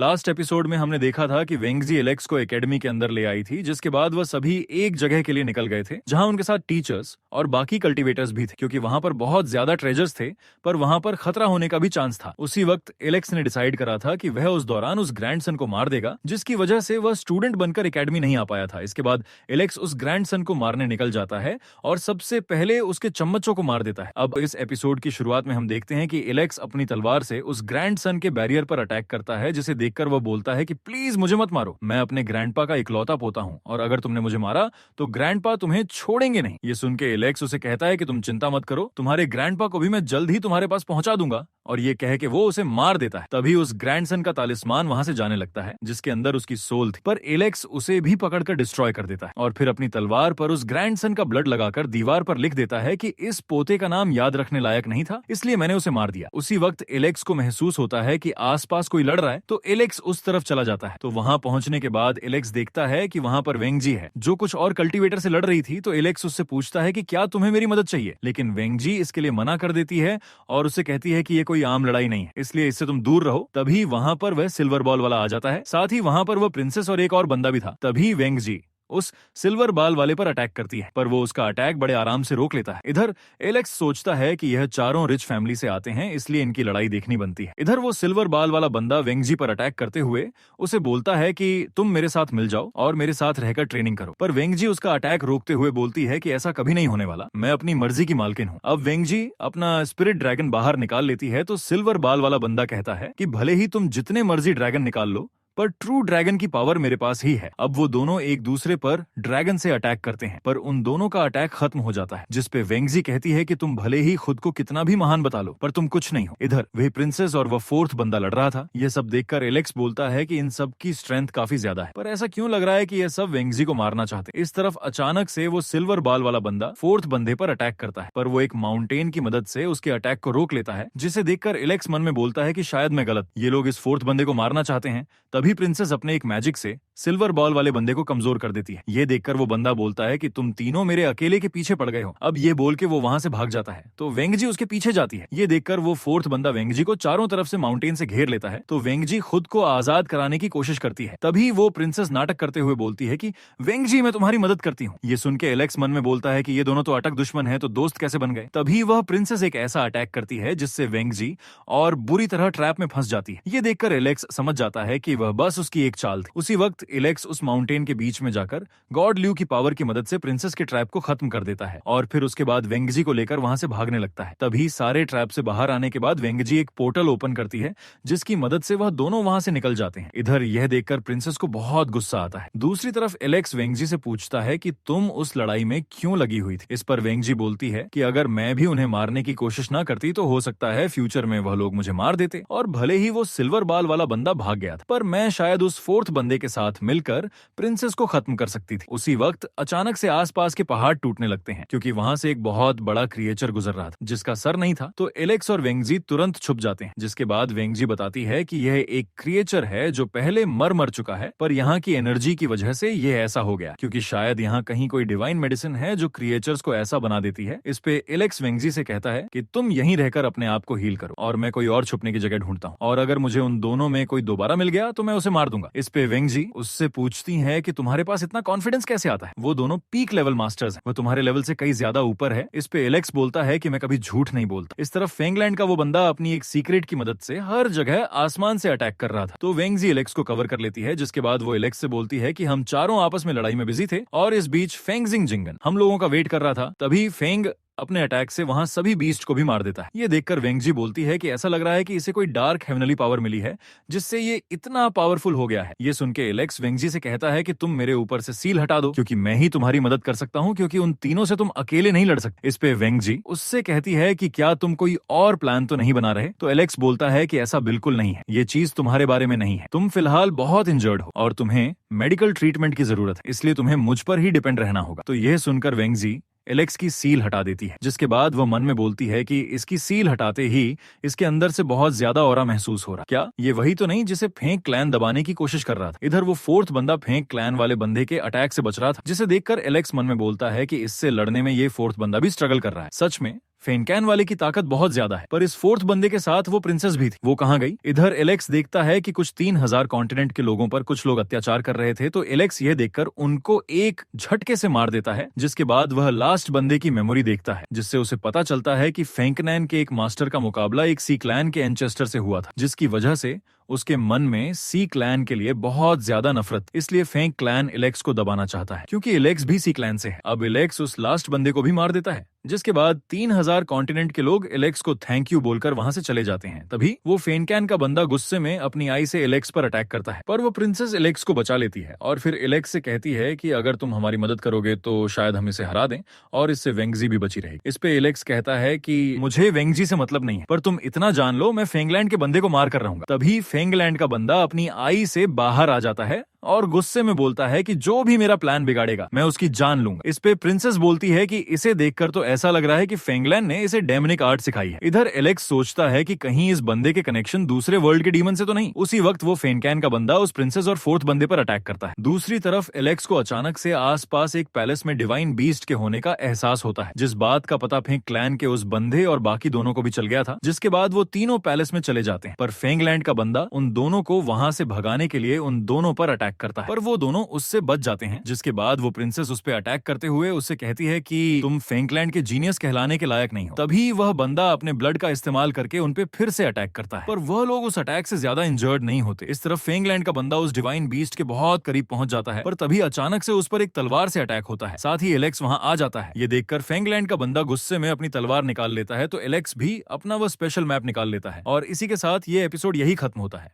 Last episode में हमने देखा था कि वेंगजी एलेक्स को एकेडमी के अंदर ले आई थी, जिसके बाद वह सभी एक जगह के लिए निकल गए थे जहां उनके साथ टीचर्स और बाकी कल्टीवेटर्स भी थे, क्योंकि वहां पर बहुत ज्यादा ट्रेजर्स थे पर वहां पर खतरा होने का भी चांस था। उसी वक्त एलेक्स ने डिसाइड करा था कि वह उस दौरान उस ग्रैंडसन को मार देगा, जिसकी वजह से वह स्टूडेंट बनकर एकेडमी नहीं आ पाया था। इसके बाद एलेक्स उस ग्रैंडसन को मारने निकल जाता है और सबसे पहले उसके चम्मचों को मार देता है। अब इस एपिसोड की शुरुआत में हम देखते हैं कि एलेक्स अपनी तलवार से उस ग्रैंडसन के बैरियर पर अटैक करता है, जिसे देखकर वह बोलता है कि प्लीज मुझे मत मारो, मैं अपने ग्रैंडपा का इकलौता पोता हूँ और अगर तुमने मुझे मारा तो ग्रैंडपा तुम्हें छोड़ेंगे नहीं। ये सुन के एलेक्स उसे कहता है कि तुम चिंता मत करो, तुम्हारे ग्रैंडपा को भी मैं जल्द ही तुम्हारे पास पहुंचा दूंगा, और ये कह के वो उसे मार देता है। तभी उस ग्रैंडसन का तालिस्मान वहां से जाने लगता है जिसके अंदर उसकी सोल थी, पर एलेक्स उसे भी पकड़कर डिस्ट्रॉय कर देता है और फिर अपनी तलवार पर उस ग्रैंडसन का ब्लड लगाकर दीवार पर लिख देता है कि इस पोते का नाम याद रखने लायक नहीं था, इसलिए मैंने उसे मार दिया। उसी वक्त एलेक्स को महसूस होता है कि आसपास कोई लड़ रहा है, तो एलेक्स उस तरफ चला जाता है। तो वहां पहुंचने के बाद एलेक्स देखता है कि वहां पर वेंगजी है जो कुछ और कल्टीवेटर से लड़ रही थी। तो एलेक्स उससे पूछता है कि क्या तुम्हें मेरी मदद चाहिए, लेकिन वेंगजी इसके लिए मना कर देती है और उससे कहती है कि ये कोई आम लड़ाई नहीं है, इसलिए इससे तुम दूर रहो। तभी वहां पर वह सिल्वर बॉल वाला आ जाता है, साथ ही वहां पर वह प्रिंसेस और एक और बंदा भी था। तभी वेंगजी उस सिल्वर बाल वाले पर अटैक करती है, पर वो उसका अटैक बड़े आराम से रोक लेता है। इधर एलेक्स सोचता है कि यह चारों रिच फैमिली से आते हैं, इसलिए इनकी लड़ाई देखनी बनती है। इधर वो सिल्वर बाल वाला बंदा वेंगजी पर अटैक करते हुए उसे बोलता है कि तुम मेरे साथ मिल जाओ और मेरे साथ रहकर ट्रेनिंग करो, पर वेंगजी उसका अटैक रोकते हुए बोलती है कि ऐसा कभी नहीं होने वाला, मैं अपनी मर्जी की मालकिन हूँ। अब वेंगजी अपना स्पिरिट ड्रैगन बाहर निकाल लेती है, तो सिल्वर बाल वाला बंदा कहता है कि भले ही तुम जितने मर्जी ड्रैगन निकाल लो, पर ट्रू ड्रैगन की पावर मेरे पास ही है। अब वो दोनों एक दूसरे पर ड्रैगन से अटैक करते हैं, पर उन दोनों का अटैक खत्म हो जाता है, जिसपे वेंगजी कहती है कि तुम भले ही खुद को कितना भी महान बता लो, पर तुम कुछ नहीं हो। इधर वह प्रिंसेस और वह फोर्थ बंदा लड़ रहा था। यह सब देखकर एलेक्स बोलता है कि इन सब की स्ट्रेंथ काफी ज्यादा है, पर ऐसा क्यों लग रहा है कि यह सब वेंगजी को मारना चाहते। इस तरफ अचानक से वो सिल्वर बाल वाला बंदा फोर्थ बंदे पर अटैक करता है, पर वो एक माउंटेन की मदद से उसके अटैक को रोक लेता है, जिसे देखकर एलेक्स मन में बोलता है कि शायद मैं गलत, ये लोग इस फोर्थ बंदे को मारना चाहते हैं। तभी प्रिंसेस अपने एक मैजिक से सिल्वर बॉल वाले बंदे को कमजोर कर देती है। ये देखकर वो बंदा बोलता है कि तुम तीनों मेरे अकेले के पीछे पड़ गए हो। अब ये बोल के वो वहां से भाग जाता है, तो वेंगजी उसके पीछे जाती है। ये देखकर वो फोर्थ बंदा वेंगजी को चारों तरफ से माउंटेन से घेर लेता है, तो वेंगजी खुद को आजाद कराने की कोशिश करती है। तभी वो प्रिंसेस नाटक करते हुए बोलती है कि वेंगजी मैं तुम्हारी मदद करती हूँ। ये सुन के एलेक्स मन में बोलता है कि ये दोनों तो अटक दुश्मन है, तो दोस्त कैसे बन गए। तभी वह प्रिंसेस एक ऐसा अटैक करती है जिससे वेंगजी और बुरी तरह ट्रैप में फंस जाती है। ये देखकर एलेक्स समझ जाता है कि वह बस उसकी एक चाल थी। उसी वक्त एलेक्स उस माउंटेन के बीच में जाकर गॉड ल्यू की पावर की मदद से प्रिंसेस के ट्रैप को खत्म कर देता है और फिर उसके बाद वेंगजी को लेकर वहां से भागने लगता है। तभी सारे ट्रैप से बाहर आने के बाद वेंगजी एक पोर्टल ओपन करती है, जिसकी मदद से वह दोनों वहां से निकल जाते हैं। इधर यह देखकर प्रिंसेस को बहुत गुस्सा आता है। दूसरी तरफ एलेक्स वेंगजी से पूछता है कि तुम उस लड़ाई में क्यों लगी हुई थी। इस पर वेंगजी बोलती है कि अगर मैं भी उन्हें मारने की कोशिश ना करती तो हो सकता है फ्यूचर में वह लोग मुझे मार देते, और भले ही वो सिल्वर बाल वाला बंदा भाग गया था, पर मैं शायद उस फोर्थ बंदे के साथ मिलकर प्रिंसेस को खत्म कर सकती थी। उसी वक्त अचानक से आसपास के पहाड़ टूटने लगते हैं, क्योंकि वहां से एक बहुत बड़ा क्रिएचर गुजर रहा था जिसका सर नहीं था। तो एलेक्स और वेंगजी तुरंत छुप जाते हैं, जिसके बाद वेंगजी बताती है कि यह एक क्रिएचर है जो पहले मर चुका है, पर यहाँ की एनर्जी की वजह से यह ऐसा हो गया, क्योंकि शायद यहाँ कहीं कोई डिवाइन मेडिसिन है जो क्रिएचर्स को ऐसा बना देती है। इस पे एलेक्स वेंगजी से कहता है कि तुम यहीं रहकर अपने आप को हील करो और मैं कोई और छुपने की जगह ढूंढता हूँ, और अगर मुझे उन दोनों में कोई दोबारा मिल गया तो मैं उसे मार दूंगा। इस पे वेंगजी उससे पूछती है कि तुम्हारे पास इतना कॉन्फिडेंस कैसे आता है। वो दोनों पीक लेवल मास्टर्स हैं, वो तुम्हारे लेवल से कई ज्यादा ऊपर है। इस पे एलेक्स बोलता है कि मैं कभी झूठ नहीं बोलता। इस तरफ फेंगलैंड का वो बंदा अपनी एक सीक्रेट की मदद से हर जगह आसमान से अटैक कर रहा था, तो वेंगजी एलेक्स को कवर कर लेती है, जिसके बाद वो एलेक्स से बोलती है कि हम चारों आपस में लड़ाई में बिजी थे और इस बीच फेंगजिंग जिंगन हम लोगों का वेट कर रहा था। तभी फेंग अपने अटैक से वहां सभी बीस्ट को भी मार देता है। ये देखकर वेंगजी बोलती है कि ऐसा लग रहा है कि इसे कोई डार्क हेवनली पावर मिली है जिससे ये इतना पावरफुल हो गया है। ये सुन के एलेक्स वेंगजी से कहता है कि तुम मेरे ऊपर से सील हटा दो, क्योंकि मैं ही तुम्हारी मदद कर सकता हूँ, क्योंकि उन तीनों से तुम अकेले नहीं लड़ सकते। इस पे वेंगजी उससे कहती है कि क्या तुम कोई और प्लान तो नहीं बना रहे। तो एलेक्स बोलता है कि ऐसा बिल्कुल नहीं है, ये चीज तुम्हारे बारे में नहीं है, तुम फिलहाल बहुत इंजर्ड हो और तुम्हें मेडिकल ट्रीटमेंट की जरूरत है, इसलिए तुम्हें मुझ पर ही डिपेंड रहना होगा। तो यह सुनकर वेंगजी एलेक्स की सील हटा देती है, जिसके बाद वह मन में बोलती है कि इसकी सील हटाते ही इसके अंदर से बहुत ज्यादा ऑरा महसूस हो रहा। क्या ये वही तो नहीं जिसे फेंक क्लैन दबाने की कोशिश कर रहा था। इधर वो फोर्थ बंदा फेंक क्लैन वाले बंदे के अटैक से बच रहा था, जिसे देखकर एलेक्स मन में बोलता है कि इससे लड़ने में ये फोर्थ बंदा भी स्ट्रगल कर रहा है। सच में फेनकैन वाले की ताकत बहुत ज्यादा है, पर इस फोर्थ बंदे के साथ वो प्रिंसेस भी थी। वो कहाँ गई? इधर एलेक्स देखता है कि कुछ 3000 कॉन्टिनेंट के लोगों पर कुछ लोग अत्याचार कर रहे थे, तो एलेक्स यह देखकर उनको एक झटके से मार देता है, जिसके बाद वह लास्ट बंदे की मेमोरी देखता है, जिससे उसे पता चलता है कि फेंकनैन के एक मास्टर का मुकाबला एक सी क्लैन के एंचेस्टर से हुआ था, जिसकी वजह से उसके मन में सी क्लैन के लिए बहुत ज्यादा नफरत। इसलिए फेंक क्लैन एलेक्स को दबाना चाहता है, क्योंकि एलेक्स भी सी क्लैन से है। अब एलेक्स उस लास्ट बंदे को भी मार देता है, जिसके बाद 3000 कॉन्टिनेंट के लोग एलेक्स को थैंक यू बोलकर वहां से चले जाते हैं। तभी वो फेनकैन का बंदा गुस्से में अपनी आई से एलेक्स पर अटैक करता है, पर वो प्रिंसेस एलेक्स को बचा लेती है और फिर एलेक्स से कहती है कि अगर तुम हमारी मदद करोगे तो शायद हम इसे हरा दें और इससे वेंगजी भी बची रहेगी। इस पे एलेक्स कहता है कि मुझे वेंगजी से मतलब नहीं है, पर तुम इतना जान लो मैं फेंगलैंड के बंदे को मार कर रहूंगा। तभी फेंगलैंड का बंदा अपनी आई से बाहर आ जाता है और गुस्से में बोलता है कि जो भी मेरा प्लान बिगाड़ेगा मैं उसकी जान लूंगा। इस पे प्रिंसेस बोलती है कि इसे देखकर तो ऐसा लग रहा है कि फेंगलैंड ने इसे डेमनिक आर्ट सिखाई है। इधर एलेक्स सोचता है कि कहीं इस बंदे के कनेक्शन दूसरे वर्ल्ड के डीमन से तो नहीं। उसी वक्त वो फेनकैन का बंदा उस प्रिंसेस और फोर्थ बंदे पर अटैक करता है। दूसरी तरफ एलेक्स को अचानक से आसपास एक पैलेस में डिवाइन बीस्ट के होने का एहसास होता है, जिस बात का पता फेंक क्लैन के उस बंदे और बाकी दोनों को भी चल गया था। जिसके बाद वो तीनों पैलेस में चले जाते हैं, पर फेंगलैंड का बंदा उन दोनों को वहां से भगाने के लिए उन दोनों पर अटैक करता है, पर वो दोनों उससे बच जाते हैं। जिसके बाद वो प्रिंसेस उस पे अटैक करते हुए उससे कहती है कि तुम फेंकलैंड के जीनियस कहलाने के लायक नहीं हो। तभी वह बंदा अपने ब्लड का इस्तेमाल करके उन पे फिर से अटैक करता है, पर वह लोग उस अटैक से ज्यादा इंजर्ड नहीं होते। इस तरफ फेंगलैंड का बंदा उस डिवाइन बीस्ट के बहुत करीब पहुंच जाता है, पर तभी अचानक से उस पर एक तलवार से अटैक होता है। साथ ही एलेक्स वहां आ जाता है। ये देखकर फेंगलैंड का बंदा गुस्से में अपनी तलवार निकाल लेता है, तो एलेक्स भी अपना वह स्पेशल मैप निकाल लेता है और इसी के साथ ये एपिसोड यही खत्म होता है।